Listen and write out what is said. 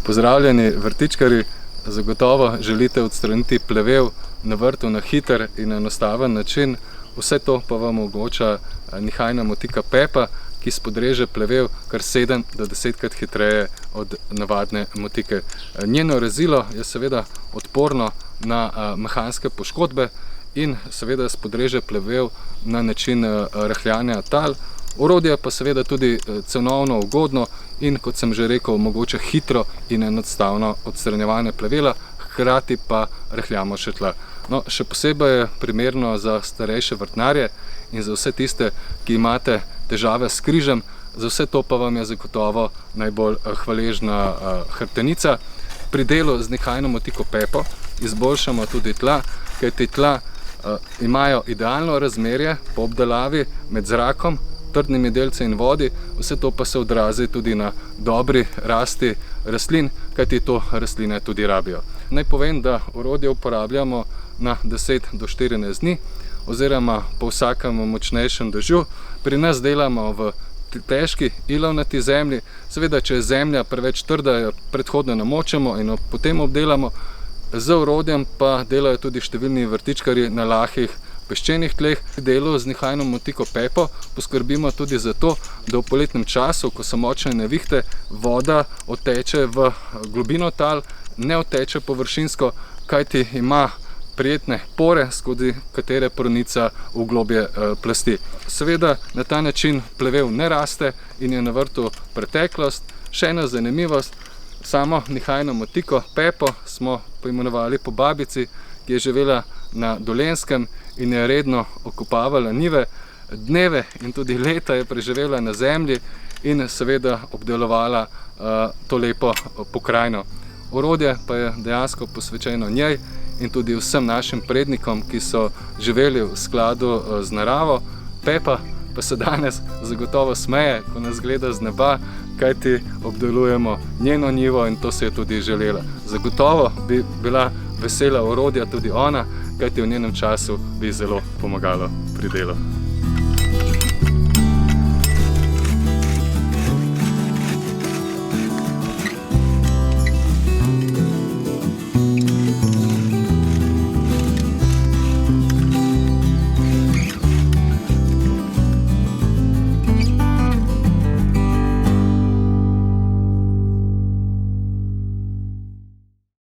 Pozdravljeni vrtičkarji, zagotovo želite odstraniti plevel na vrtu na hiter in enostaven način. Vse to pa vam omogoča nihajna motika Pepa, ki spodreže plevel kar 7 do 10krat hitreje od navadne motike. Njeno rezilo je seveda odporno na mehanske poškodbe in seveda spodreže plevel na način rahljanja tal. Orodje pa seveda tudi cenovno ugodno in, kot sem že rekel, omogoča hitro in enostavno odstranjevanje plevela, hkrati pa rahljamo še tla. No, še posebej je primerno za starejše vrtnarje in za vse tiste, ki imate težave s križem. Za vse to pa vam je zagotovo najbolj hvaležna hrbtenica. Pri delu z nihajno motiko Pepo izboljšamo tudi tla, kajti tla imajo idealno razmerje po obdelavi med zrakom, trdnimi delci in vodi, vse to pa se odrazi tudi na dobri rasti rastlin, kajti to rastline tudi rabijo. Naj povem, da orodje uporabljamo na 10 do 14 dni oziroma po vsakem močnejšem dežju. Pri nas delamo v težki ilovnati zemlji. Seveda, če je zemlja preveč trda, jo predhodno namočimo in potem obdelamo. Z orodjem pa delajo tudi številni vrtičkarji na lahkih peščenih tleh. Pri delu z nihajno motiko Pepo poskrbimo tudi za to, da v poletnem času, ko so močne nevihte, voda odteče v globino tal, ne odteče površinsko, kajti ima prijetne pore, skozi katere pronica v globje plasti. Seveda na ta način plevel ne raste in je na vrtu preteklost. Še ena zanimivost, samo nihajno motiko Pepo smo poimenovali po babici, ki je živela na Dolenjskem in je redno okopavala njive. Dneve in tudi leta je preživela na zemlji in seveda obdelovala to lepo pokrajino. Orodje pa je dejansko posvečeno njej in tudi vsem našim prednikom, ki so živeli v skladu z naravo. Pepa pa se danes zagotovo smeje, ko nas gleda z neba, kajti obdelujemo njeno njivo in to se je tudi želela. Zagotovo bi bila vesela orodja tudi ona, kajti v njenem času bi zelo pomagalo pri delu.